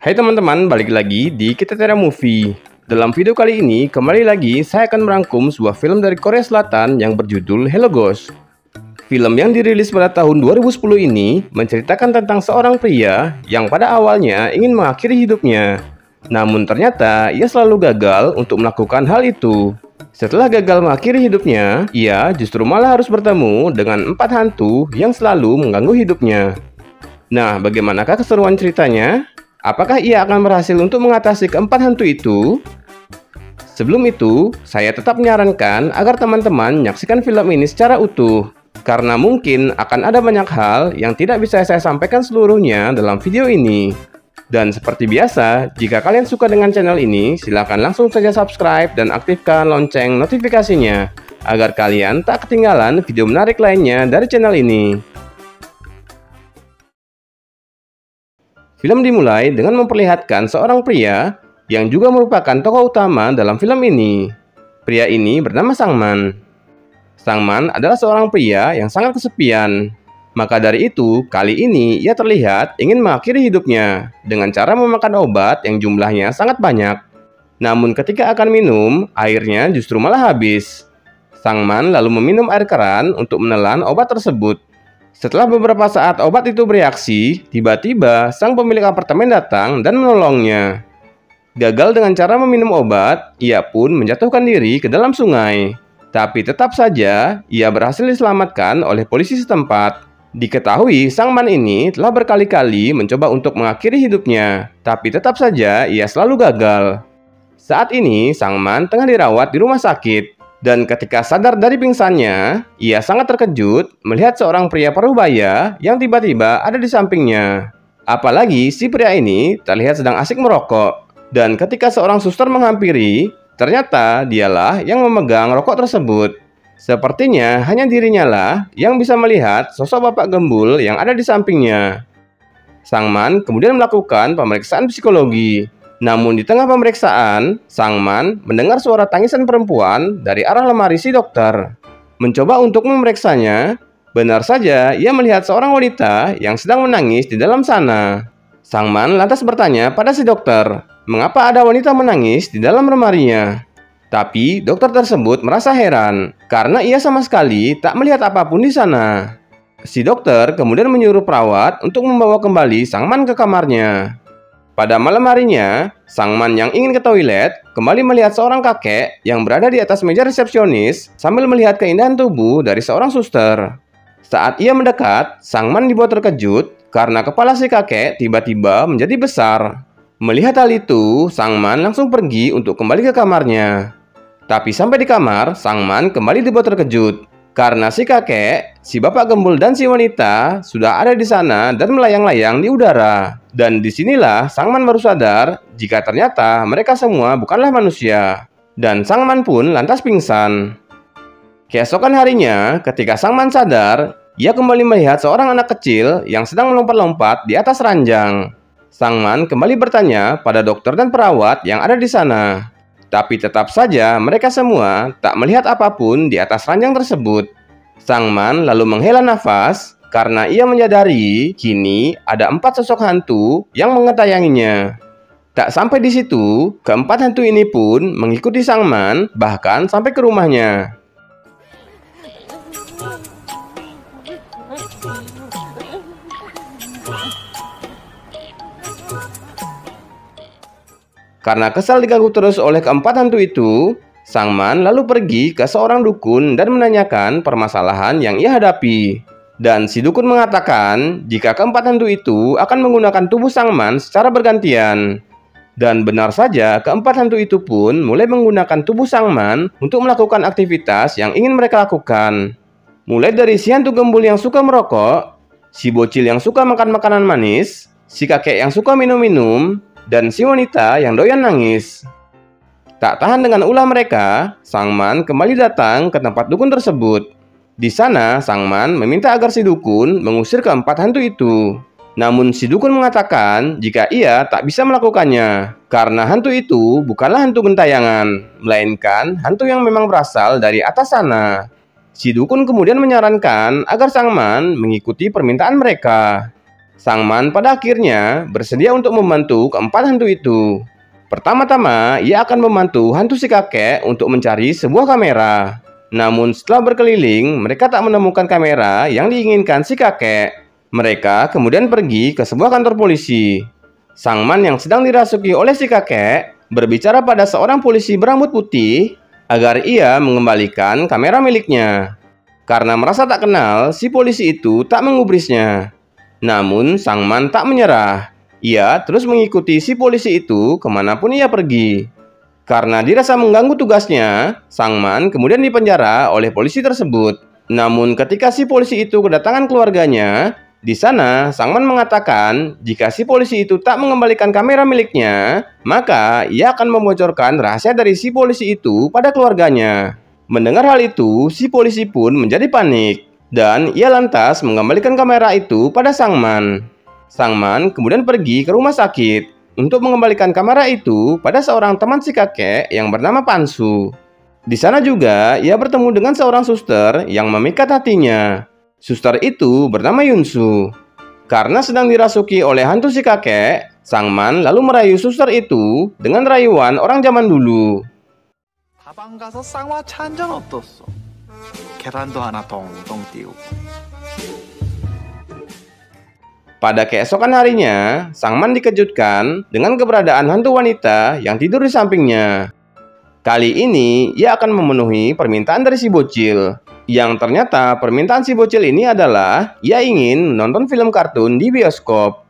Hai teman-teman, balik lagi di Kita Tera Movie. Dalam video kali ini, kembali lagi saya akan merangkum sebuah film dari Korea Selatan yang berjudul Hello Ghost. Film yang dirilis pada tahun 2010 ini menceritakan tentang seorang pria yang pada awalnya ingin mengakhiri hidupnya. Namun ternyata ia selalu gagal untuk melakukan hal itu. Setelah gagal mengakhiri hidupnya, ia justru malah harus bertemu dengan 4 hantu yang selalu mengganggu hidupnya. Nah, bagaimanakah keseruan ceritanya? Apakah ia akan berhasil untuk mengatasi keempat hantu itu? Sebelum itu, saya tetap menyarankan agar teman-teman menyaksikan film ini secara utuh. Karena mungkin akan ada banyak hal yang tidak bisa saya sampaikan seluruhnya dalam video ini. Dan seperti biasa, jika kalian suka dengan channel ini, silahkan langsung saja subscribe dan aktifkan lonceng notifikasinya, agar kalian tak ketinggalan video menarik lainnya dari channel ini. Film dimulai dengan memperlihatkan seorang pria yang juga merupakan tokoh utama dalam film ini. Pria ini bernama Sangman. Sangman adalah seorang pria yang sangat kesepian. Maka dari itu, kali ini ia terlihat ingin mengakhiri hidupnya dengan cara memakan obat yang jumlahnya sangat banyak. Namun ketika akan minum, airnya justru malah habis. Sangman lalu meminum air keran untuk menelan obat tersebut. Setelah beberapa saat obat itu bereaksi, tiba-tiba sang pemilik apartemen datang dan menolongnya. Gagal dengan cara meminum obat, ia pun menjatuhkan diri ke dalam sungai. Tapi tetap saja, ia berhasil diselamatkan oleh polisi setempat. Diketahui Sangman ini telah berkali-kali mencoba untuk mengakhiri hidupnya, tapi tetap saja ia selalu gagal. Saat ini, Sangman tengah dirawat di rumah sakit. Dan ketika sadar dari pingsannya, ia sangat terkejut melihat seorang pria parubaya yang tiba-tiba ada di sampingnya. Apalagi si pria ini terlihat sedang asik merokok. Dan ketika seorang suster menghampiri, ternyata dialah yang memegang rokok tersebut. Sepertinya hanya dirinya lah yang bisa melihat sosok bapak gembul yang ada di sampingnya. Sangman kemudian melakukan pemeriksaan psikologi. Namun di tengah pemeriksaan, Sangman mendengar suara tangisan perempuan dari arah lemari si dokter. Mencoba untuk memeriksanya, benar saja ia melihat seorang wanita yang sedang menangis di dalam sana. Sangman lantas bertanya pada si dokter, mengapa ada wanita menangis di dalam lemarinya? Tapi dokter tersebut merasa heran, karena ia sama sekali tak melihat apapun di sana. Si dokter kemudian menyuruh perawat untuk membawa kembali Sangman ke kamarnya. Pada malam harinya, Sangman yang ingin ke toilet kembali melihat seorang kakek yang berada di atas meja resepsionis sambil melihat keindahan tubuh dari seorang suster. Saat ia mendekat, Sangman dibuat terkejut karena kepala si kakek tiba-tiba menjadi besar. Melihat hal itu, Sangman langsung pergi untuk kembali ke kamarnya. Tapi sampai di kamar, Sangman kembali dibuat terkejut. Karena si kakek, si bapak gembul dan si wanita sudah ada di sana dan melayang-layang di udara. Dan disinilah Sangman baru sadar jika ternyata mereka semua bukanlah manusia. Dan Sangman pun lantas pingsan. Keesokan harinya, ketika Sangman sadar, ia kembali melihat seorang anak kecil yang sedang melompat-lompat di atas ranjang. Sangman kembali bertanya pada dokter dan perawat yang ada di sana. Tapi tetap saja mereka semua tak melihat apapun di atas ranjang tersebut. Sangman lalu menghela nafas karena ia menyadari kini ada 4 sosok hantu yang mengetayanginya. Tak sampai di situ, keempat hantu ini pun mengikuti Sangman bahkan sampai ke rumahnya. Karena kesal diganggu terus oleh keempat hantu itu, Sangman lalu pergi ke seorang dukun dan menanyakan permasalahan yang ia hadapi. Dan si dukun mengatakan jika keempat hantu itu akan menggunakan tubuh Sangman secara bergantian. Dan benar saja, keempat hantu itu pun mulai menggunakan tubuh Sangman untuk melakukan aktivitas yang ingin mereka lakukan. Mulai dari si hantu gembul yang suka merokok, si bocil yang suka makan makanan manis, si kakek yang suka minum-minum, dan si wanita yang doyan nangis. Tak tahan dengan ulah mereka, Sangman kembali datang ke tempat dukun tersebut. Di sana, Sangman meminta agar si dukun mengusir keempat hantu itu. Namun si dukun mengatakan jika ia tak bisa melakukannya, karena hantu itu bukanlah hantu gentayangan, melainkan hantu yang memang berasal dari atas sana. Si dukun kemudian menyarankan agar Sangman mengikuti permintaan mereka. Sang Man pada akhirnya bersedia untuk membantu keempat hantu itu. Pertama-tama, ia akan membantu hantu si kakek untuk mencari sebuah kamera. Namun setelah berkeliling, mereka tak menemukan kamera yang diinginkan si kakek. Mereka kemudian pergi ke sebuah kantor polisi. Sang Man yang sedang dirasuki oleh si kakek berbicara pada seorang polisi berambut putih agar ia mengembalikan kamera miliknya. Karena merasa tak kenal, si polisi itu tak mengubrisnya. Namun, Sang Man tak menyerah. Ia terus mengikuti si polisi itu kemanapun ia pergi. Karena dirasa mengganggu tugasnya, Sang Man kemudian dipenjara oleh polisi tersebut. Namun, ketika si polisi itu kedatangan keluarganya, di sana Sang Man mengatakan jika si polisi itu tak mengembalikan kamera miliknya, maka ia akan membocorkan rahasia dari si polisi itu pada keluarganya. Mendengar hal itu, si polisi pun menjadi panik. Dan ia lantas mengembalikan kamera itu pada Sang Man. Sang Man kemudian pergi ke rumah sakit untuk mengembalikan kamera itu pada seorang teman si kakek yang bernama Pansu. Di sana juga ia bertemu dengan seorang suster yang memikat hatinya. Suster itu bernama Yunsu. Karena sedang dirasuki oleh hantu si kakek, Sang Man lalu merayu suster itu dengan rayuan orang zaman dulu. 다방 가서 쌍화차 한 잔 어떻소? 계란도 하나 동동 띄우고. Pada keesokan harinya, Sang Man dikejutkan dengan keberadaan hantu wanita yang tidur di sampingnya. Kali ini, ia akan memenuhi permintaan dari si bocil. Yang ternyata permintaan si bocil ini adalah ia ingin nonton film kartun di bioskop.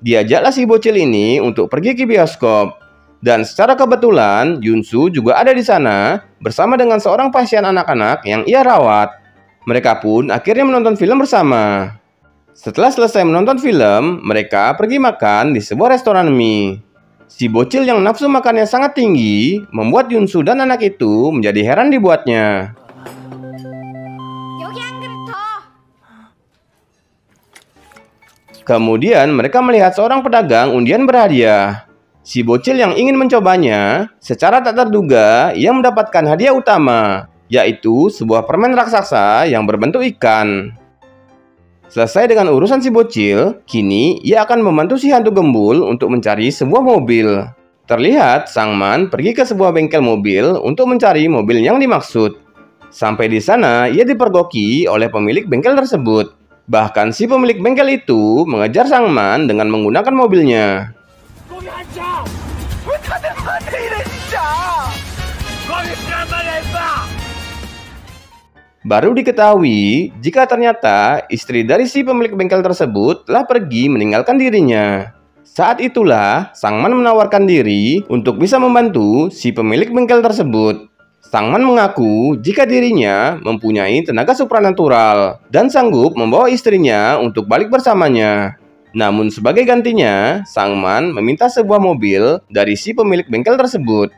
Diajaklah si bocil ini untuk pergi ke bioskop. Dan secara kebetulan, Yunsu juga ada di sana bersama dengan seorang pasien anak-anak yang ia rawat. Mereka pun akhirnya menonton film bersama. Setelah selesai menonton film, mereka pergi makan di sebuah restoran mie. Si bocil yang nafsu makannya sangat tinggi membuat Yunsu dan anak itu menjadi heran dibuatnya. Kemudian mereka melihat seorang pedagang undian berhadiah. Si bocil yang ingin mencobanya, secara tak terduga ia mendapatkan hadiah utama, yaitu sebuah permen raksasa yang berbentuk ikan. Selesai dengan urusan si bocil, kini ia akan membantu si hantu gembul untuk mencari sebuah mobil. Terlihat Sang Man pergi ke sebuah bengkel mobil untuk mencari mobil yang dimaksud. Sampai di sana, ia dipergoki oleh pemilik bengkel tersebut. Bahkan si pemilik bengkel itu mengejar Sang Man dengan menggunakan mobilnya. Baru diketahui jika ternyata istri dari si pemilik bengkel tersebut telah pergi meninggalkan dirinya. Saat itulah Sang Man menawarkan diri untuk bisa membantu si pemilik bengkel tersebut. Sang Man mengaku jika dirinya mempunyai tenaga supranatural dan sanggup membawa istrinya untuk balik bersamanya. Namun sebagai gantinya, Sang Man meminta sebuah mobil dari si pemilik bengkel tersebut.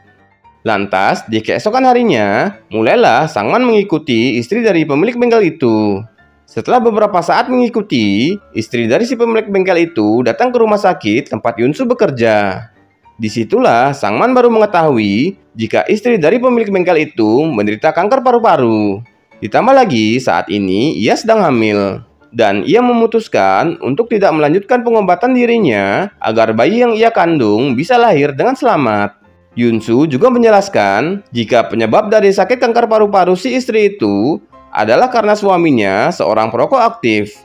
Lantas, di keesokan harinya, mulailah Sang Man mengikuti istri dari pemilik bengkel itu. Setelah beberapa saat mengikuti, istri dari si pemilik bengkel itu datang ke rumah sakit tempat Yunsu bekerja. Disitulah Sang Man baru mengetahui jika istri dari pemilik bengkel itu menderita kanker paru-paru. Ditambah lagi saat ini ia sedang hamil. Dan ia memutuskan untuk tidak melanjutkan pengobatan dirinya agar bayi yang ia kandung bisa lahir dengan selamat. Yunsu juga menjelaskan jika penyebab dari sakit kanker paru-paru si istri itu adalah karena suaminya seorang perokok aktif.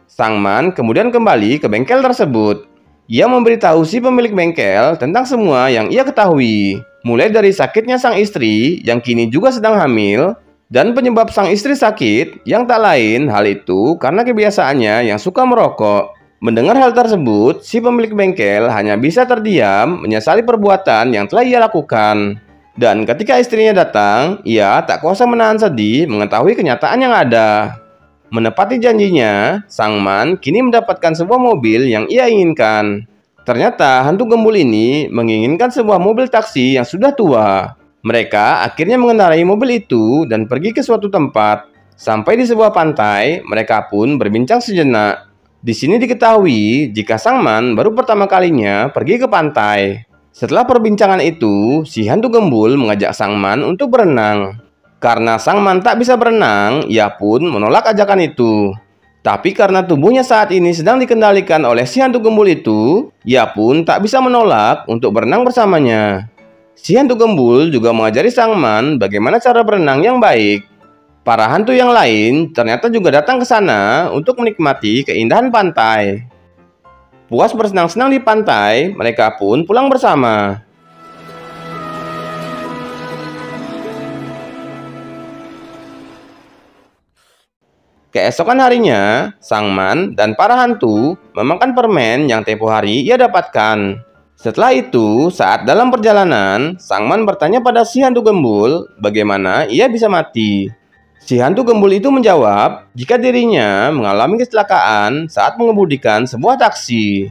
Sang Man kemudian kembali ke bengkel tersebut. Ia memberitahu si pemilik bengkel tentang semua yang ia ketahui, mulai dari sakitnya sang istri yang kini juga sedang hamil, dan penyebab sang istri sakit yang tak lain hal itu karena kebiasaannya yang suka merokok. Mendengar hal tersebut, si pemilik bengkel hanya bisa terdiam menyesali perbuatan yang telah ia lakukan. Dan ketika istrinya datang, ia tak kuasa menahan sedih mengetahui kenyataan yang ada. Menepati janjinya, Sang Man kini mendapatkan sebuah mobil yang ia inginkan. Ternyata hantu gembul ini menginginkan sebuah mobil taksi yang sudah tua. Mereka akhirnya mengendarai mobil itu dan pergi ke suatu tempat. Sampai di sebuah pantai, mereka pun berbincang sejenak. Di sini diketahui jika Sang Man baru pertama kalinya pergi ke pantai. Setelah perbincangan itu, si hantu gembul mengajak Sang Man untuk berenang. Karena Sang Man tak bisa berenang, ia pun menolak ajakan itu. Tapi karena tubuhnya saat ini sedang dikendalikan oleh si hantu gembul itu, ia pun tak bisa menolak untuk berenang bersamanya. Si hantu gembul juga mengajari Sang Man bagaimana cara berenang yang baik. Para hantu yang lain ternyata juga datang ke sana untuk menikmati keindahan pantai. Puas bersenang-senang di pantai, mereka pun pulang bersama. Keesokan harinya, Sang Man dan para hantu memakan permen yang tempo hari ia dapatkan. Setelah itu, saat dalam perjalanan, Sang Man bertanya pada si hantu gembul bagaimana ia bisa mati. Si hantu gembul itu menjawab jika dirinya mengalami kecelakaan saat mengemudikan sebuah taksi.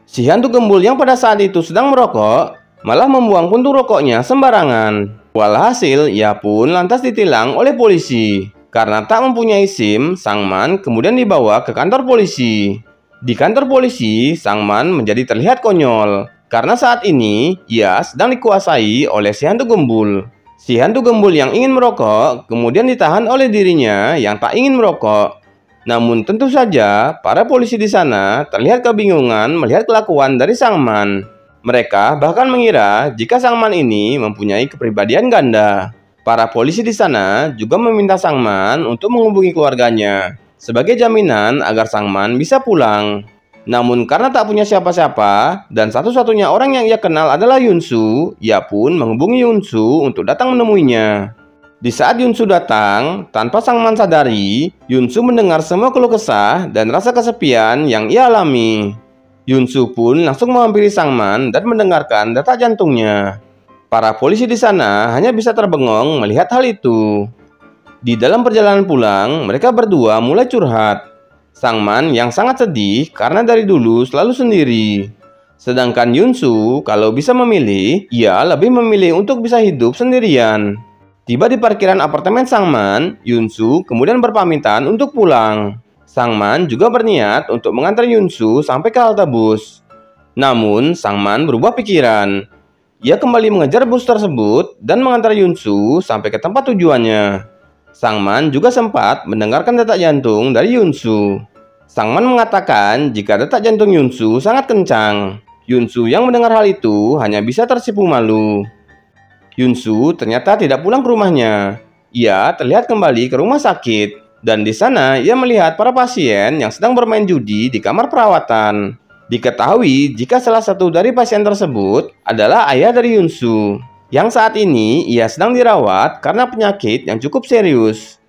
Si hantu gembul yang pada saat itu sedang merokok malah membuang puntung rokoknya sembarangan. Walhasil, ia pun lantas ditilang oleh polisi. Karena tak mempunyai SIM, Sang Man kemudian dibawa ke kantor polisi. Di kantor polisi, Sang Man menjadi terlihat konyol karena saat ini ia sedang dikuasai oleh si hantu gembul. Si hantu gembul yang ingin merokok kemudian ditahan oleh dirinya yang tak ingin merokok. Namun tentu saja para polisi di sana terlihat kebingungan melihat kelakuan dari Sang Man. Mereka bahkan mengira jika Sang Man ini mempunyai kepribadian ganda. Para polisi di sana juga meminta Sang Man untuk menghubungi keluarganya sebagai jaminan agar Sang Man bisa pulang. Namun karena tak punya siapa-siapa dan satu-satunya orang yang ia kenal adalah Yunsu, ia pun menghubungi Yunsu untuk datang menemuinya. Di saat Yunsu datang, tanpa Sang Man sadari, Yunsu mendengar semua keluh kesah dan rasa kesepian yang ia alami. Yunsu pun langsung menghampiri Sang Man dan mendengarkan detak jantungnya. Para polisi di sana hanya bisa terbengong melihat hal itu. Di dalam perjalanan pulang, mereka berdua mulai curhat. Sang Man yang sangat sedih karena dari dulu selalu sendiri. Sedangkan Yunsu, kalau bisa memilih, ia lebih memilih untuk bisa hidup sendirian. Tiba di parkiran apartemen Sang Man, Yunsu kemudian berpamitan untuk pulang. Sang Man juga berniat untuk mengantar Yunsu sampai ke halte bus. Namun, Sang Man berubah pikiran. Ia kembali mengejar bus tersebut dan mengantar Yunsu sampai ke tempat tujuannya. Sang Man juga sempat mendengarkan detak jantung dari Yunsu. Sang Man mengatakan jika detak jantung Yunsu sangat kencang. Yunsu yang mendengar hal itu hanya bisa tersipu malu. Yunsu ternyata tidak pulang ke rumahnya. Ia terlihat kembali ke rumah sakit dan di sana ia melihat para pasien yang sedang bermain judi di kamar perawatan. Diketahui jika salah satu dari pasien tersebut adalah ayah dari Yunsu, yang saat ini ia sedang dirawat karena penyakit yang cukup serius.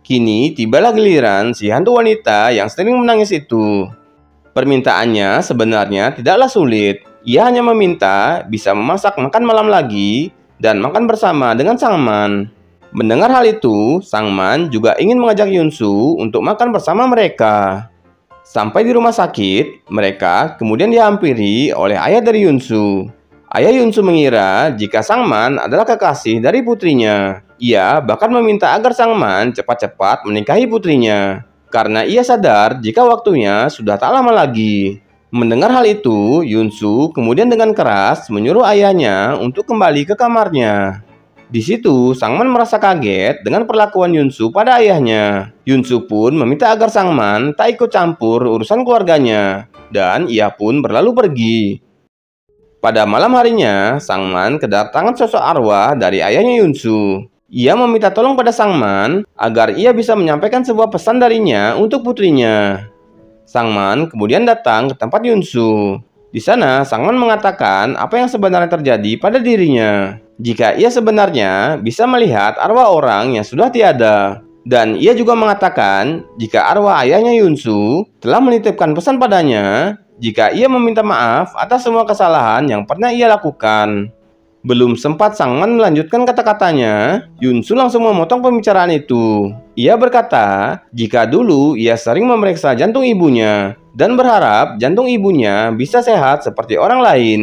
Kini tibalah giliran si hantu wanita yang sering menangis itu. Permintaannya sebenarnya tidaklah sulit. Ia hanya meminta bisa memasak makan malam lagi dan makan bersama dengan Sang Man. Mendengar hal itu, Sang Man juga ingin mengajak Yunsu untuk makan bersama mereka. Sampai di rumah sakit, mereka kemudian dihampiri oleh ayah dari Yunsu. Ayah Yunsu mengira jika Sang Man adalah kekasih dari putrinya. Ia bahkan meminta agar Sang Man cepat-cepat menikahi putrinya, karena ia sadar jika waktunya sudah tak lama lagi. Mendengar hal itu, Yunsu kemudian dengan keras menyuruh ayahnya untuk kembali ke kamarnya. Di situ, Sang Man merasa kaget dengan perlakuan Yunsu pada ayahnya. Yunsu pun meminta agar Sang Man tak ikut campur urusan keluarganya, dan ia pun berlalu pergi. Pada malam harinya, Sang Man kedatangan sosok arwah dari ayahnya Yunsu. Ia meminta tolong pada Sang Man agar ia bisa menyampaikan sebuah pesan darinya untuk putrinya. Sang Man kemudian datang ke tempat Yunsu. Di sana, Sang Man mengatakan apa yang sebenarnya terjadi pada dirinya. Jika ia sebenarnya bisa melihat arwah orang yang sudah tiada. Dan ia juga mengatakan jika arwah ayahnya Yunsu telah menitipkan pesan padanya jika ia meminta maaf atas semua kesalahan yang pernah ia lakukan. Belum sempat Sang Man melanjutkan kata-katanya, Yunsu langsung memotong pembicaraan itu. Ia berkata jika dulu ia sering memeriksa jantung ibunya dan berharap jantung ibunya bisa sehat seperti orang lain.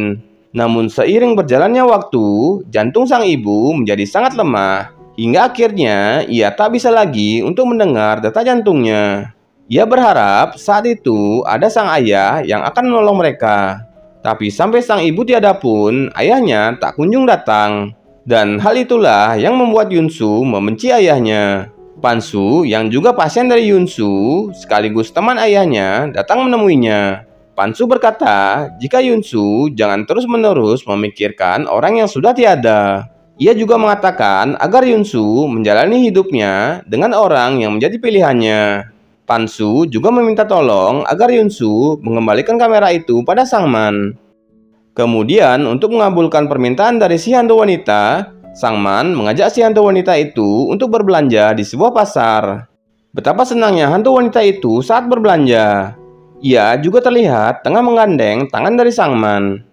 Namun seiring berjalannya waktu, jantung sang ibu menjadi sangat lemah, hingga akhirnya ia tak bisa lagi untuk mendengar detak jantungnya. Ia berharap saat itu ada sang ayah yang akan menolong mereka. Tapi sampai sang ibu tiada pun, ayahnya tak kunjung datang. Dan hal itulah yang membuat Yunsu membenci ayahnya. Pansu yang juga pasien dari Yunsu sekaligus teman ayahnya datang menemuinya. Pansu berkata, jika Yunsu jangan terus-menerus memikirkan orang yang sudah tiada. Ia juga mengatakan agar Yunsu menjalani hidupnya dengan orang yang menjadi pilihannya. Pansu juga meminta tolong agar Yunsu mengembalikan kamera itu pada Sangman. Kemudian untuk mengabulkan permintaan dari si hantu wanita, Sangman mengajak si hantu wanita itu untuk berbelanja di sebuah pasar. Betapa senangnya hantu wanita itu saat berbelanja. Ia juga terlihat tengah menggandeng tangan dari Sangman.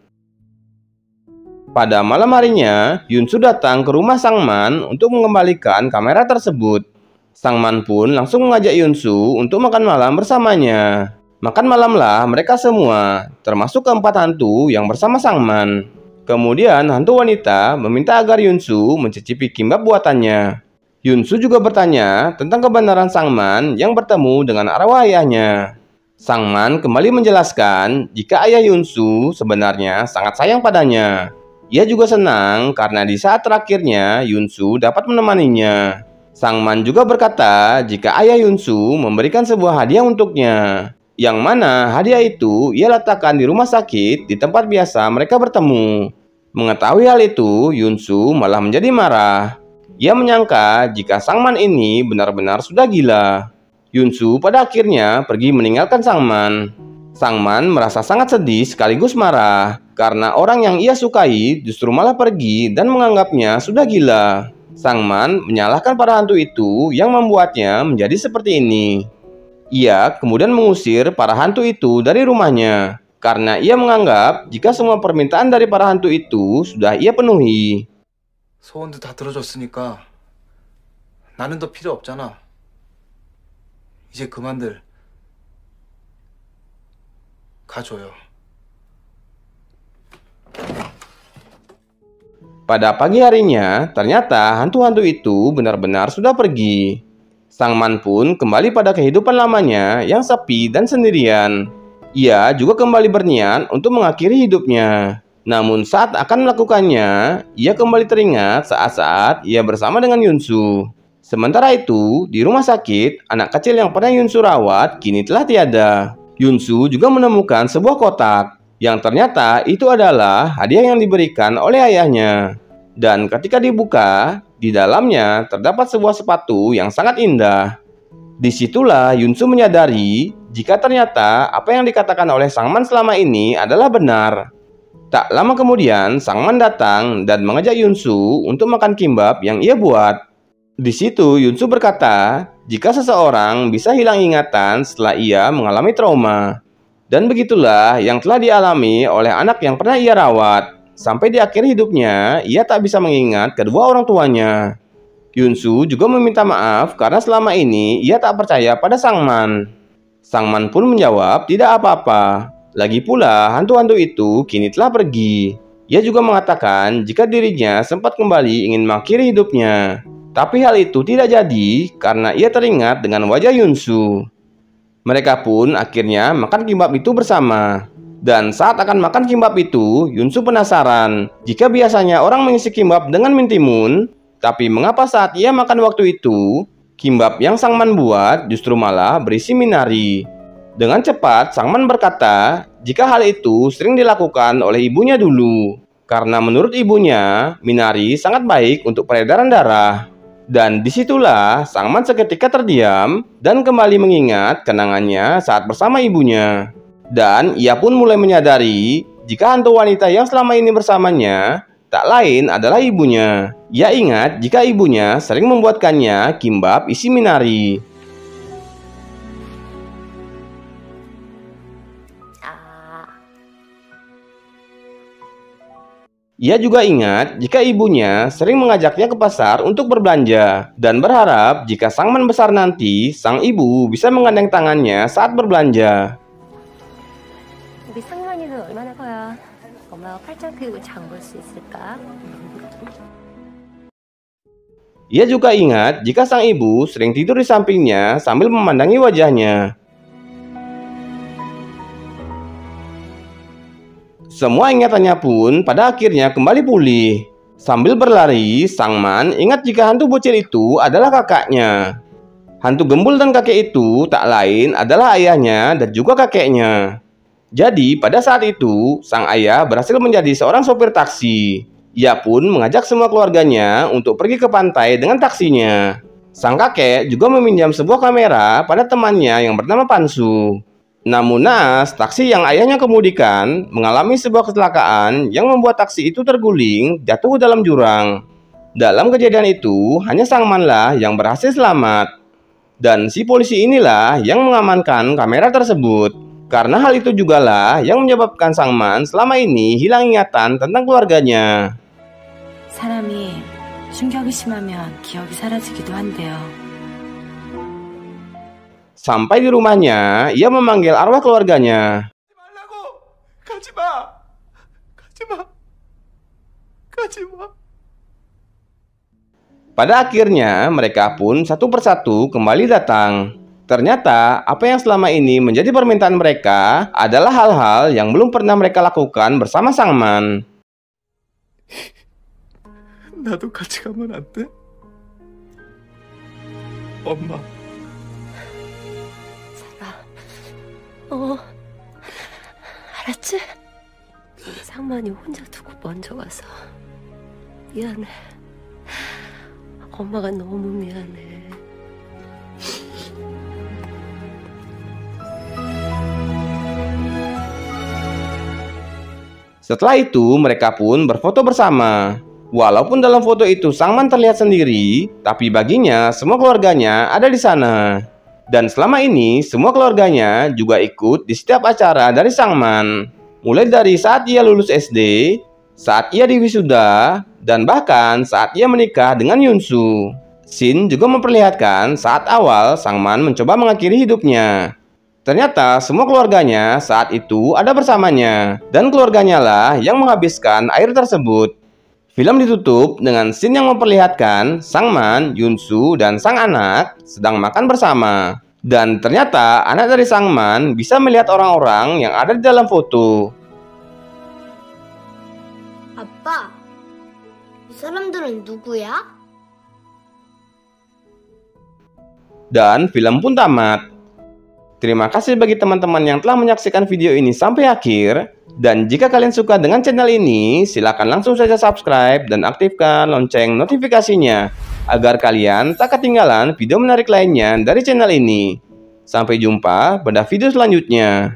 Pada malam harinya, Yunsu datang ke rumah Sangman untuk mengembalikan kamera tersebut. Sangman pun langsung mengajak Yunsu untuk makan malam bersamanya. Makan malamlah mereka semua, termasuk keempat hantu yang bersama Sangman. Kemudian hantu wanita meminta agar Yunsu mencicipi kimbap buatannya. Yunsu juga bertanya tentang kebenaran Sangman yang bertemu dengan arwah ayahnya. Sangman kembali menjelaskan jika ayah Yunsu sebenarnya sangat sayang padanya. Ia juga senang karena di saat terakhirnya Yunsu dapat menemaninya. Sangman juga berkata jika ayah Yunsu memberikan sebuah hadiah untuknya, yang mana hadiah itu ia letakkan di rumah sakit di tempat biasa mereka bertemu. Mengetahui hal itu, Yunsu malah menjadi marah. Ia menyangka jika Sangman ini benar-benar sudah gila. Yunsu pada akhirnya pergi meninggalkan Sangman. Sangman merasa sangat sedih sekaligus marah karena orang yang ia sukai justru malah pergi dan menganggapnya sudah gila. Sangman menyalahkan para hantu itu yang membuatnya menjadi seperti ini. Ia kemudian mengusir para hantu itu dari rumahnya karena ia menganggap jika semua permintaan dari para hantu itu sudah ia penuhi. 소원도 다 들어줬으니까 나는 더 필요 없잖아. 이제 그만들 가줘요. Pada pagi harinya, ternyata hantu-hantu itu benar-benar sudah pergi. Sangman pun kembali pada kehidupan lamanya yang sepi dan sendirian. Ia juga kembali berniat untuk mengakhiri hidupnya. Namun saat akan melakukannya, ia kembali teringat saat-saat ia bersama dengan Yunsu. Sementara itu, di rumah sakit, anak kecil yang pernah Yunsu rawat kini telah tiada. Yunsu juga menemukan sebuah kotak, yang ternyata itu adalah hadiah yang diberikan oleh ayahnya. Dan ketika dibuka, di dalamnya terdapat sebuah sepatu yang sangat indah. Disitulah Yunsu menyadari jika ternyata apa yang dikatakan oleh Sangman selama ini adalah benar. Tak lama kemudian, Sangman datang dan mengajak Yunsu untuk makan kimbap yang ia buat. Di situ Yunsu berkata, jika seseorang bisa hilang ingatan setelah ia mengalami trauma. Dan begitulah yang telah dialami oleh anak yang pernah ia rawat. Sampai di akhir hidupnya, ia tak bisa mengingat kedua orang tuanya. Yunsu juga meminta maaf karena selama ini ia tak percaya pada Sangman. Sangman pun menjawab tidak apa-apa. Lagi pula hantu-hantu itu kini telah pergi. Ia juga mengatakan jika dirinya sempat kembali ingin mengakhiri hidupnya. Tapi hal itu tidak jadi karena ia teringat dengan wajah Yunsu. Mereka pun akhirnya makan kimbap itu bersama. Dan saat akan makan kimbap itu, Yunsu penasaran jika biasanya orang mengisi kimbap dengan mintimun. Tapi mengapa saat ia makan waktu itu, kimbap yang Sangman buat justru malah berisi minari? Dengan cepat, Sangman berkata jika hal itu sering dilakukan oleh ibunya dulu. Karena menurut ibunya, minari sangat baik untuk peredaran darah. Dan disitulah Sangman seketika terdiam dan kembali mengingat kenangannya saat bersama ibunya. Dan ia pun mulai menyadari jika hantu wanita yang selama ini bersamanya tak lain adalah ibunya. Ia ingat jika ibunya sering membuatkannya kimbap isi minari. Ia juga ingat jika ibunya sering mengajaknya ke pasar untuk berbelanja dan berharap jika Sangman besar nanti, sang ibu bisa menggandeng tangannya saat berbelanja. 우리 상만이는 얼마나 커야 엄마가 팔짱 끼고 장 볼 수 있을까? Ia juga ingat jika sang ibu sering tidur di sampingnya sambil memandangi wajahnya. Semua ingatannya pun pada akhirnya kembali pulih. Sambil berlari, Sangman ingat jika hantu bocil itu adalah kakaknya. Hantu gembul dan kakek itu tak lain adalah ayahnya dan juga kakeknya. Jadi pada saat itu, sang ayah berhasil menjadi seorang sopir taksi. Ia pun mengajak semua keluarganya untuk pergi ke pantai dengan taksinya. Sang kakek juga meminjam sebuah kamera pada temannya yang bernama Pansu. Namun naas, taksi yang ayahnya kemudikan mengalami sebuah kecelakaan yang membuat taksi itu terguling jatuh dalam jurang. Dalam kejadian itu, hanya Sang Man lah yang berhasil selamat. Dan si polisi inilah yang mengamankan kamera tersebut. Karena hal itu jugalah yang menyebabkan Sang Man selama ini hilang ingatan tentang keluarganya. 사람이 충격이 심하면 기억이 사라지기도 한대요. Sampai di rumahnya, ia memanggil arwah keluarganya. 가지 마! 가지 마! 가지 마! Pada akhirnya, mereka pun satu persatu kembali datang. Ternyata, apa yang selama ini menjadi permintaan mereka adalah hal-hal yang belum pernah mereka lakukan bersama Sang Man. 나도 같이 가면 안 돼? 엄마. 알았지? 상만이 혼자 두고 먼저 가서 미안해. 엄마가 너무 미안해. Setelah itu, mereka pun berfoto bersama. Walaupun dalam foto itu Sang Man terlihat sendiri, tapi baginya semua keluarganya ada di sana. Dan selama ini, semua keluarganya juga ikut di setiap acara dari Sang Man. Mulai dari saat ia lulus SD, saat ia diwisuda, dan bahkan saat ia menikah dengan Yunsu. Shin juga memperlihatkan saat awal Sang Man mencoba mengakhiri hidupnya. Ternyata semua keluarganya saat itu ada bersamanya, dan keluarganya lah yang menghabiskan air tersebut. Film ditutup dengan scene yang memperlihatkan Sang Man, Yunsu, dan sang anak sedang makan bersama. Dan ternyata anak dari Sang Man bisa melihat orang-orang yang ada di dalam foto. 아빠, 이 사람들은 누구야? Dan film pun tamat. Terima kasih bagi teman-teman yang telah menyaksikan video ini sampai akhir. Dan jika kalian suka dengan channel ini, silakan langsung saja subscribe dan aktifkan lonceng notifikasinya agar kalian tak ketinggalan video menarik lainnya dari channel ini. Sampai jumpa pada video selanjutnya.